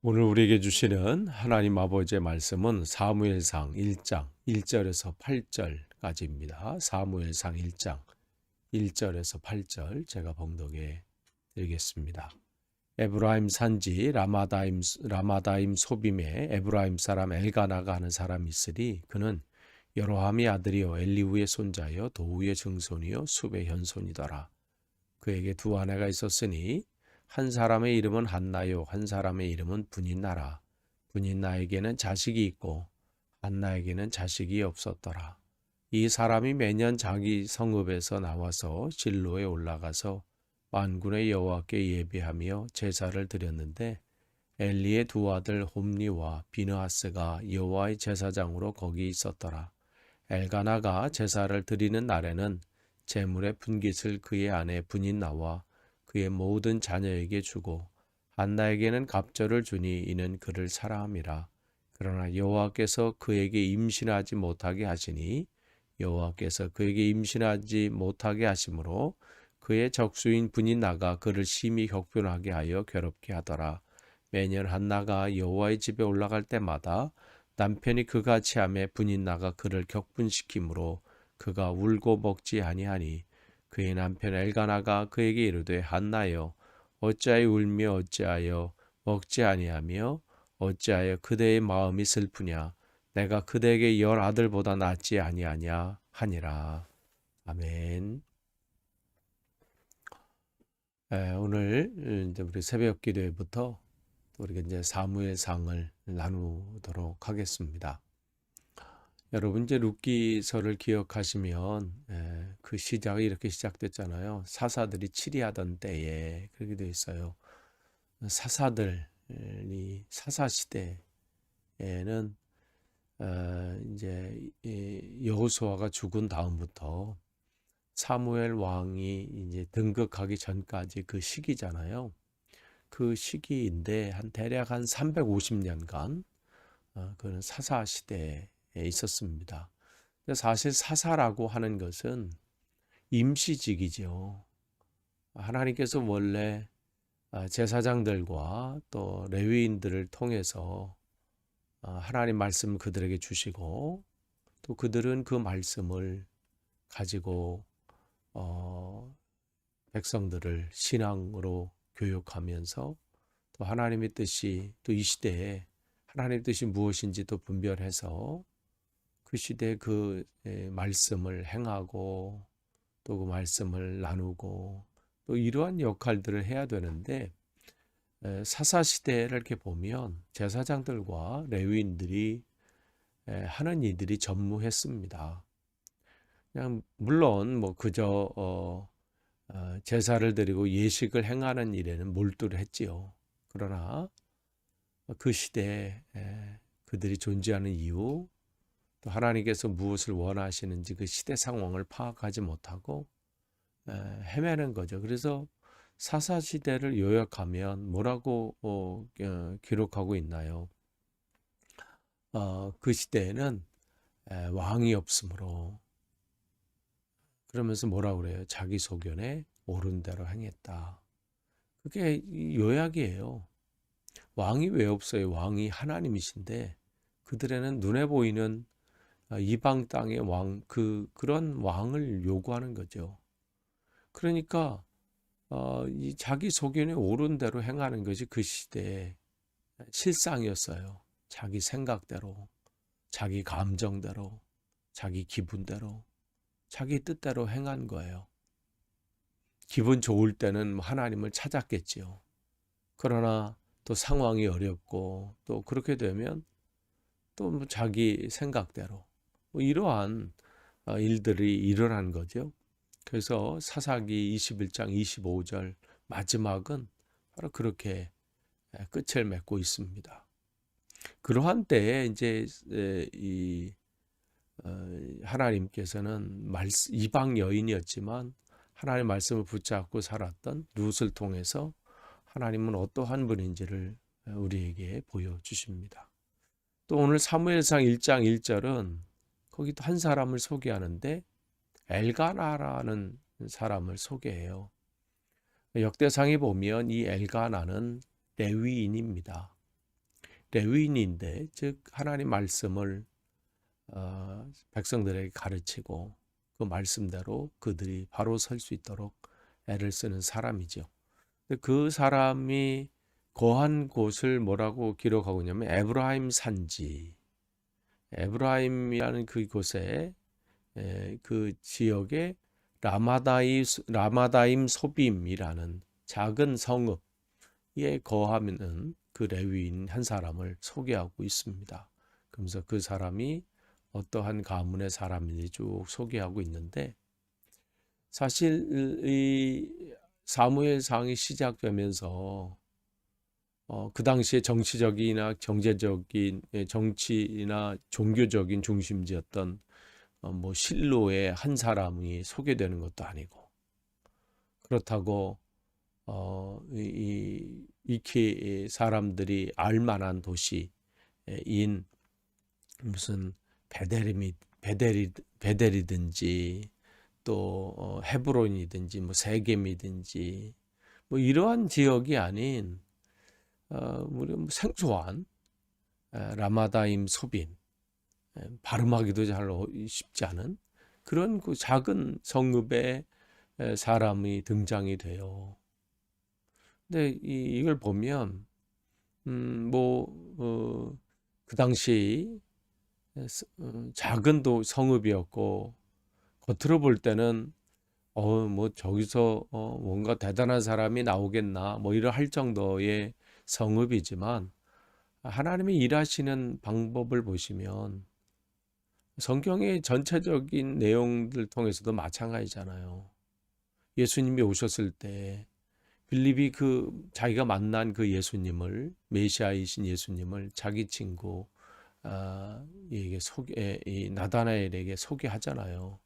오늘 우리에게 주시는 하나님 아버지의 말씀은 사무엘상 1장 1절에서 8절까지입니다. 사무엘상 1장 1절에서 8절 제가 봉독해 드리겠습니다. 에브라임 산지 라마다임 소빔에 에브라임 사람 엘가나가 하는 사람이 있으리. 그는 여로함의 아들이요 엘리후의 손자요 도후의 증손이요 숲의 현손이더라. 그에게 두 아내가 있었으니 한 사람의 이름은 한나요 한 사람의 이름은 분인나라. 분인나에게는 자식이 있고 한나에게는 자식이 없었더라. 이 사람이 매년 자기 성읍에서 나와서 실로에 올라가서 만군의 여호와께 예배하며 제사를 드렸는데 엘리의 두 아들 홈리와 비느하스가 여호와의 제사장으로 거기 있었더라. 엘가나가 제사를 드리는 날에는 제물의 분깃을 그의 아내 분인나와 그의 모든 자녀에게 주고 한나에게는 갑절을 주니 이는 그를 사랑함이라. 그러나 여호와께서 그에게 임신하지 못하게 하시니 여호와께서 그에게 임신하지 못하게 하심으로 그의 적수인 분인나가 그를 심히 격분하게 하여 괴롭게 하더라. 매년 한나가 여호와의 집에 올라갈 때마다 남편이 그가 취함에 분인나가 그를 격분시키므로 그가 울고 먹지 아니하니 그의 남편 엘가나가 그에게 이르되 한나여 어찌하여 울며 어찌하여 먹지 아니하며 어찌하여 그대의 마음이 슬프냐 내가 그대에게 열 아들보다 낫지 아니하냐 하니라. 아멘. 오늘 이제 우리 새벽 기도회부터 우리가 이제 사무엘상을 나누도록 하겠습니다. 여러분 이제 룻기서를 기억하시면 그 시작이 이렇게 시작됐잖아요. 사사들이 치리하던 때에 그렇게 되어 있어요. 사사들이 사사 시대에는 이제 여호수아가 죽은 다음부터 사무엘 왕이 이제 등극하기 전까지 그 시기잖아요. 그 시기인데 대략 한 350년간 그는 사사 시대에 있었습니다. 사실 사사라고 하는 것은 임시직이죠. 하나님께서 원래 제사장들과 또 레위인들을 통해서 하나님 말씀을 그들에게 주시고 또 그들은 그 말씀을 가지고 백성들을 신앙으로 교육하면서 또 하나님의 뜻이 또 이 시대에 하나님의 뜻이 무엇인지 또 분별해서 그 시대에 그 말씀을 행하고 또 그 말씀을 나누고 또 이러한 역할들을 해야 되는데 사사 시대를 이렇게 보면 제사장들과 레위인들이 하는 이들이 전무했습니다. 그냥 물론 뭐 그저 제사를 드리고 예식을 행하는 일에는 몰두를 했지요. 그러나 그 시대에 그들이 존재하는 이유 또 하나님께서 무엇을 원하시는지 그 시대 상황을 파악하지 못하고 헤매는 거죠. 그래서 사사 시대를 요약하면 뭐라고 기록하고 있나요? 그 시대에는 왕이 없으므로 그러면서 뭐라고 그래요? 자기 소견에 옳은 대로 행했다. 그게 요약이에요. 왕이 왜 없어요? 왕이 하나님이신데 그들에는 눈에 보이는 이방 땅의 그런 왕을 요구하는 거죠. 그러니까 이 자기 소견에 옳은 대로 행하는 것이 그 시대의 실상이었어요. 자기 생각대로, 자기 감정대로, 자기 기분대로, 자기 뜻대로 행한 거예요. 기분 좋을 때는 하나님을 찾았겠지요. 그러나 또 상황이 어렵고 또 그렇게 되면 또 자기 생각대로 이러한 일들이 일어난 거죠. 그래서 사사기 21장 25절 마지막은 바로 그렇게 끝을 맺고 있습니다. 그러한 때에 이제 이 하나님께서는 이방 여인이었지만 하나님의 말씀을 붙잡고 살았던 룻을 통해서 하나님은 어떠한 분인지를 우리에게 보여주십니다. 또 오늘 사무엘상 1장 1절은 거기 또 한 사람을 소개하는데 엘가나라는 사람을 소개해요. 역대상에 보면 이 엘가나는 레위인입니다. 레위인인데, 즉 하나님 말씀을 백성들에게 가르치고 그 말씀대로 그들이 바로 설 수 있도록 애를 쓰는 사람이죠. 그 사람이 거한 곳을 뭐라고 기록하고 있냐면 에브라임 산지, 에브라임이라는 그곳에 그 지역에 라마다임 소빔이라는 작은 성읍에 거하는 그 레위인 한 사람을 소개하고 있습니다. 그러면서 그 사람이 어떠한 가문의 사람인지 쭉 소개하고 있는데, 사실 이 사무엘상이 시작되면서 그 당시에 정치적이나 경제적인 정치나 종교적인 중심지였던 뭐 실로의 한 사람이 소개되는 것도 아니고, 그렇다고 익히 사람들이 알만한 도시인 무슨 베델이든지 또 헤브론이든지 뭐 세겜이든지 뭐 이러한 지역이 아닌 우리 생소한 라마다임 소빔, 발음하기도 잘 쉽지 않은 그런 그 작은 성읍에 사람이 등장이 돼요. 근데 이걸 보면 그 당시 작은 성읍이었고, 겉으로 볼 때는 뭐 저기서 뭔가 대단한 사람이 나오겠나 뭐 이러 할 정도의 성읍이지만, 하나님이 일하시는 방법을 보시면 성경의 전체적인 내용들 통해서도 마찬가지잖아요. 예수님이 오셨을 때 빌립이 자기가 만난 그 예수님을, 메시아이신 예수님을 자기 친구 나다나엘에게 소개하잖아요.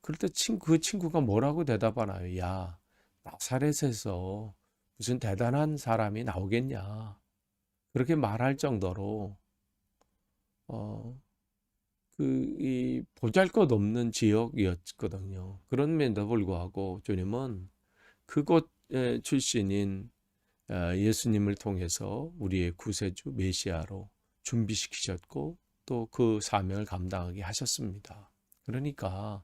그럴 때 그 친구가 뭐라고 대답하나요? 야, 나사렛에서 무슨 대단한 사람이 나오겠냐? 그렇게 말할 정도로 이 보잘것없는 지역이었거든요. 그럼에도 불구하고 주님은 그곳 출신인 예수님을 통해서 우리의 구세주 메시아로 준비시키셨고 또 그 사명을 감당하게 하셨습니다. 그러니까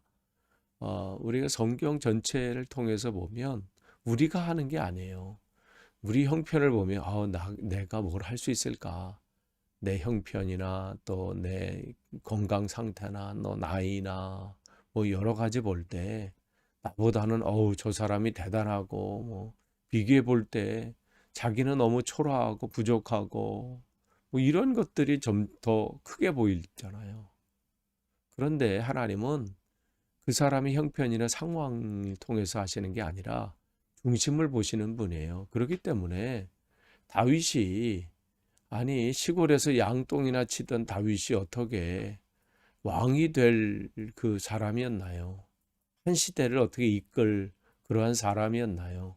우리가 성경 전체를 통해서 보면 우리가 하는 게 아니에요. 우리 형편을 보면 내가 뭘 할 수 있을까? 내 형편이나 또 내 건강 상태나 나이나 뭐 여러 가지 볼 때 나보다는 저 사람이 대단하고 뭐 비교해 볼 때 자기는 너무 초라하고 부족하고 뭐 이런 것들이 좀 더 크게 보이잖아요. 그런데 하나님은 그 사람의 형편이나 상황을 통해서 하시는 게 아니라 중심을 보시는 분이에요. 그렇기 때문에 다윗이, 아니 시골에서 양똥이나 치던 다윗이 어떻게 왕이 될 그 사람이었나요? 한 시대를 어떻게 이끌 그러한 사람이었나요?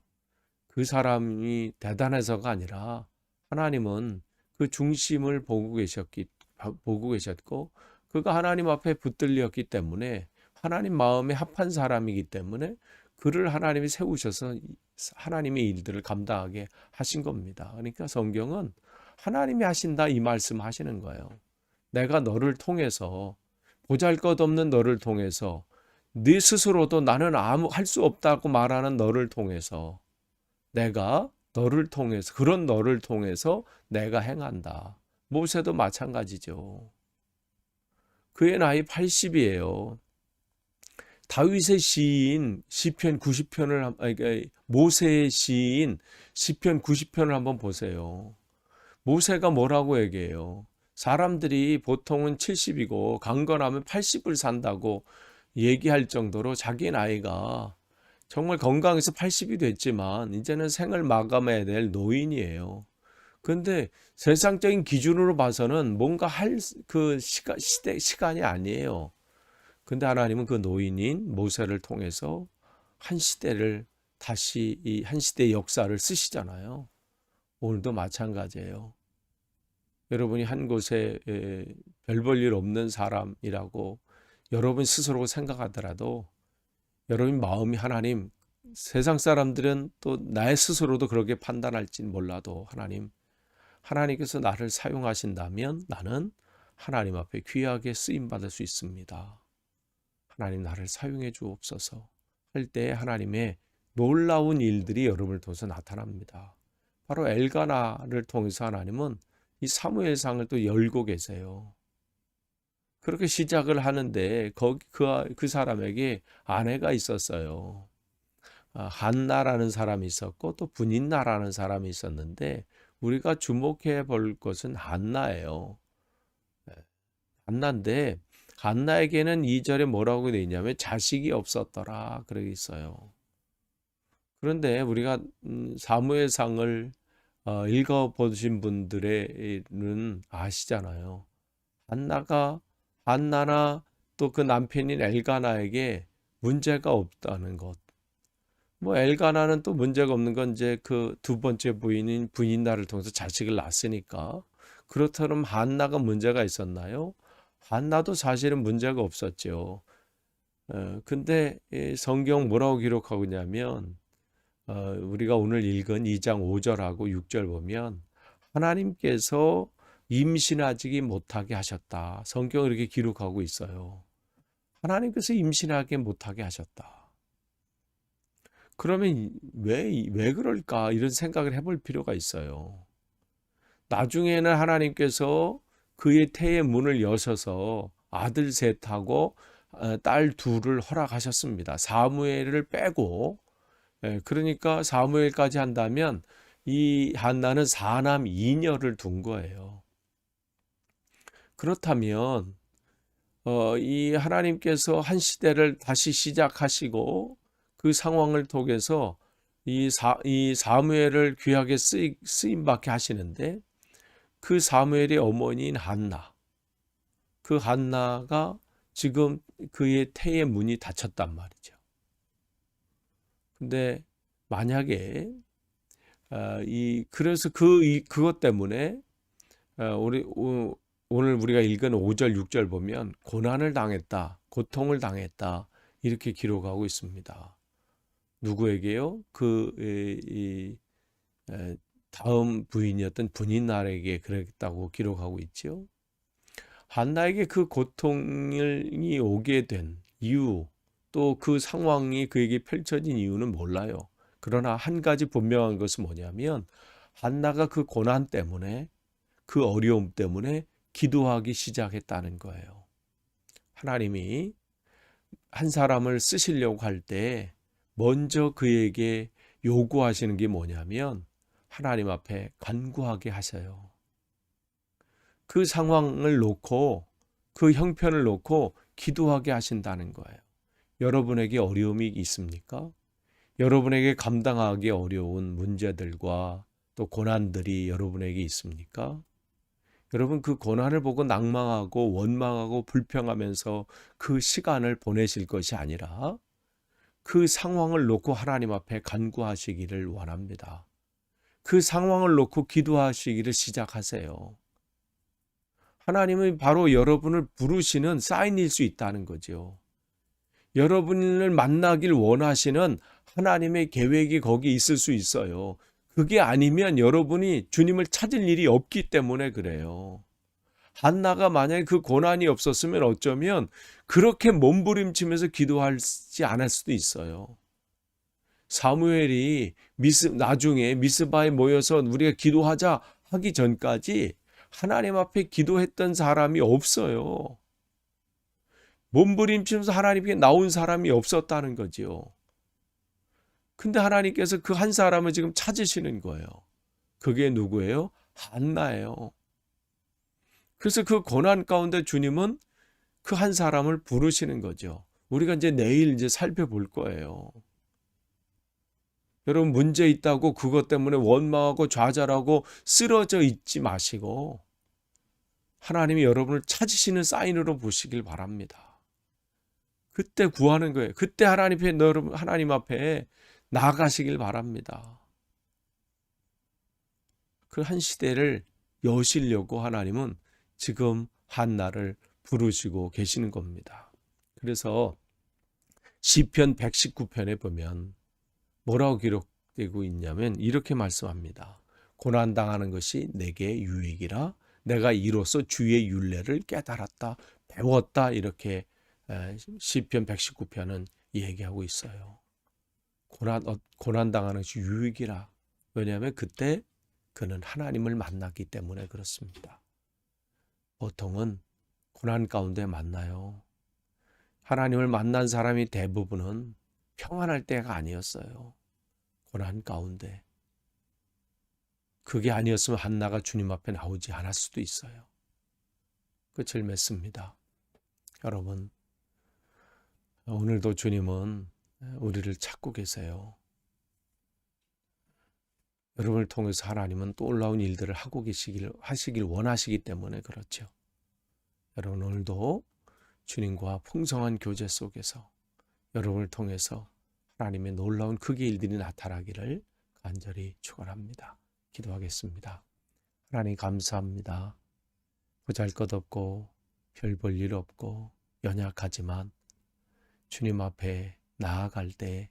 그 사람이 대단해서가 아니라 하나님은 그 중심을 보고 계셨고, 그가 하나님 앞에 붙들렸기 때문에 하나님 마음에 합한 사람이기 때문에 그를 하나님이 세우셔서 하나님의 일들을 감당하게 하신 겁니다. 그러니까 성경은 하나님이 하신다 이 말씀 하시는 거예요. 내가 너를 통해서, 보잘것없는 너를 통해서, 네 스스로도 나는 아무 할 수 없다고 말하는 너를 통해서, 내가 너를 통해서, 그런 너를 통해서 내가 행한다. 모세도 마찬가지죠. 그의 나이 80이에요. 다윗의 시인 시편 90편을 모세의 시인 시편 90편을 한번 보세요. 모세가 뭐라고 얘기해요? 사람들이 보통은 70이고 강건하면 80을 산다고 얘기할 정도로 자기 나이가 정말 건강해서 80이 됐지만 이제는 생을 마감해야 될 노인이에요. 그런데 세상적인 기준으로 봐서는 뭔가 할 그 시간이 아니에요. 근데 하나님은 그 노인인 모세를 통해서 한 시대를 다시 이 한 시대의 역사를 쓰시잖아요. 오늘도 마찬가지예요. 여러분이 한 곳에 별 볼 일 없는 사람이라고 여러분 스스로 생각하더라도, 여러분 마음이 하나님, 세상 사람들은 또 나의 스스로도 그렇게 판단할진 몰라도 하나님 하나님께서 나를 사용하신다면 나는 하나님 앞에 귀하게 쓰임받을 수 있습니다. 하나님 나를 사용해 주옵소서 할 때 하나님의 놀라운 일들이 여러분을 통해서 나타납니다. 바로 엘가나를 통해서 하나님은 이 사무엘상을 또 열고 계세요. 그렇게 시작을 하는데 그 사람에게 아내가 있었어요. 한나라는 사람이 있었고 또 분인나라는 사람이 있었는데 우리가 주목해 볼 것은 한나예요. 한나인데 한나에게는 2절에 뭐라고 되어 있냐면 자식이 없었더라 그러고 있어요. 그런데 우리가 사무엘상을 읽어보신 분들은 아시잖아요. 한나나 또 그 남편인 엘가나에게 문제가 없다는 것. 뭐 엘가나는 또 문제가 없는 건 이제 그 두 번째 부인인 분인나를 통해서 자식을 낳았으니까. 그렇다면 한나가 문제가 있었나요? 한나도 사실은 문제가 없었죠. 근데 성경 뭐라고 기록하고 있냐면 우리가 오늘 읽은 2장 5절하고 6절 보면 하나님께서 임신하지 못하게 하셨다. 성경을 이렇게 기록하고 있어요. 하나님께서 임신하게 못하게 하셨다. 그러면 왜 그럴까? 이런 생각을 해볼 필요가 있어요. 나중에는 하나님께서 그의 태의 문을 여셔서 아들 셋하고 딸 둘을 허락하셨습니다. 사무엘을 빼고. 그러니까 사무엘까지 한다면 이 한나는 4남 2녀를 둔 거예요. 그렇다면 이 하나님께서 한 시대를 다시 시작하시고 그 상황을 통해서 이 사무엘을 귀하게 쓰임받게 하시는데 그 사무엘의 어머니인 한나, 그 한나가 지금 그의 태의 문이 닫혔단 말이죠. 근데 만약에 그래서 그것 때문에 오늘 우리가 읽은 5절, 6절 보면 고난을 당했다, 고통을 당했다 이렇게 기록하고 있습니다. 누구에게요? 다음 부인이었던 분인날에게 그랬다고 기록하고 있죠. 한나에게 그 고통이 오게 된 이유, 또 그 상황이 그에게 펼쳐진 이유는 몰라요. 그러나 한 가지 분명한 것은 뭐냐면 한나가 그 고난 때문에, 그 어려움 때문에 기도하기 시작했다는 거예요. 하나님이 한 사람을 쓰시려고 할 때 먼저 그에게 요구하시는 게 뭐냐면 하나님 앞에 간구하게 하셔요. 그 상황을 놓고, 그 형편을 놓고 기도하게 하신다는 거예요. 여러분에게 어려움이 있습니까? 여러분에게 감당하기 어려운 문제들과 또 고난들이 여러분에게 있습니까? 여러분 그 고난을 보고 낭망하고 원망하고 불평하면서 그 시간을 보내실 것이 아니라 그 상황을 놓고 하나님 앞에 간구하시기를 원합니다. 그 상황을 놓고 기도하시기를 시작하세요. 하나님은 바로 여러분을 부르시는 사인일 수 있다는 거죠. 여러분을 만나길 원하시는 하나님의 계획이 거기 있을 수 있어요. 그게 아니면 여러분이 주님을 찾을 일이 없기 때문에 그래요. 한나가 만약에 그 고난이 없었으면 어쩌면 그렇게 몸부림치면서 기도하지 않을 수도 있어요. 사무엘이 나중에 미스바에 모여서 우리가 기도하자 하기 전까지 하나님 앞에 기도했던 사람이 없어요. 몸부림치면서 하나님께 나온 사람이 없었다는 거죠. 근데 하나님께서 그 한 사람을 지금 찾으시는 거예요. 그게 누구예요? 한나예요. 그래서 그 고난 가운데 주님은 그 한 사람을 부르시는 거죠. 우리가 이제 내일 살펴볼 거예요. 여러분 문제 있다고 그것 때문에 원망하고 좌절하고 쓰러져 있지 마시고 하나님이 여러분을 찾으시는 사인으로 보시길 바랍니다. 그때 구하는 거예요. 그때 하나님 앞에 나아가시길 바랍니다. 그 한 시대를 여시려고 하나님은 지금 한나를 부르시고 계시는 겁니다. 그래서 시편 119편에 보면 뭐라고 기록되고 있냐면 이렇게 말씀합니다. 고난당하는 것이 내게 유익이라. 내가 이로써 주의 율례를 깨달았다, 배웠다. 이렇게 시편 119편은 얘기하고 있어요. 고난당하는 것이 유익이라. 왜냐하면 그때 그는 하나님을 만났기 때문에 그렇습니다. 보통은 고난 가운데 만나요. 하나님을 만난 사람이 대부분은 평안할 때가 아니었어요. 고난 가운데. 그게 아니었으면 한나가 주님 앞에 나오지 않을 수도 있어요. 끝을 맺습니다. 여러분, 오늘도 주님은 우리를 찾고 계세요. 여러분을 통해서 하나님은 또 놀라운 일들을 하시길 원하시기 때문에 그렇죠. 여러분, 오늘도 주님과 풍성한 교제 속에서 여러분을 통해서 하나님의 놀라운 크기 일들이 나타나기를 간절히 축원합니다. 기도하겠습니다. 하나님 감사합니다. 보잘것없고 별 볼 일 없고 연약하지만 주님 앞에 나아갈 때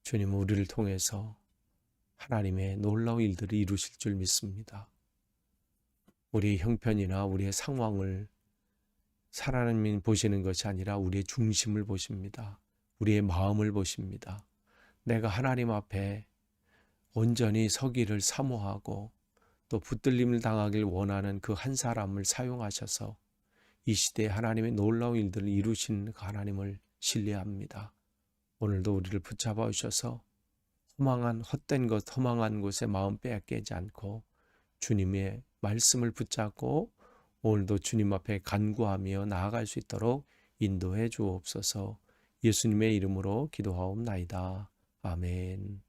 주님은 우리를 통해서 하나님의 놀라운 일들을 이루실 줄 믿습니다. 우리의 형편이나 우리의 상황을 하나님이 보시는 것이 아니라 우리의 중심을 보십니다. 우리의 마음을 보십니다. 내가 하나님 앞에 온전히 서기를 사모하고 또 붙들림을 당하길 원하는 그 한 사람을 사용하셔서 이 시대에 하나님의 놀라운 일들을 이루시는 그 하나님을 신뢰합니다. 오늘도 우리를 붙잡아 주셔서 헛된 것, 허망한 곳에 마음 빼앗기지 않고 주님의 말씀을 붙잡고 오늘도 주님 앞에 간구하며 나아갈 수 있도록 인도해 주옵소서. 예수님의 이름으로 기도하옵나이다. 아멘.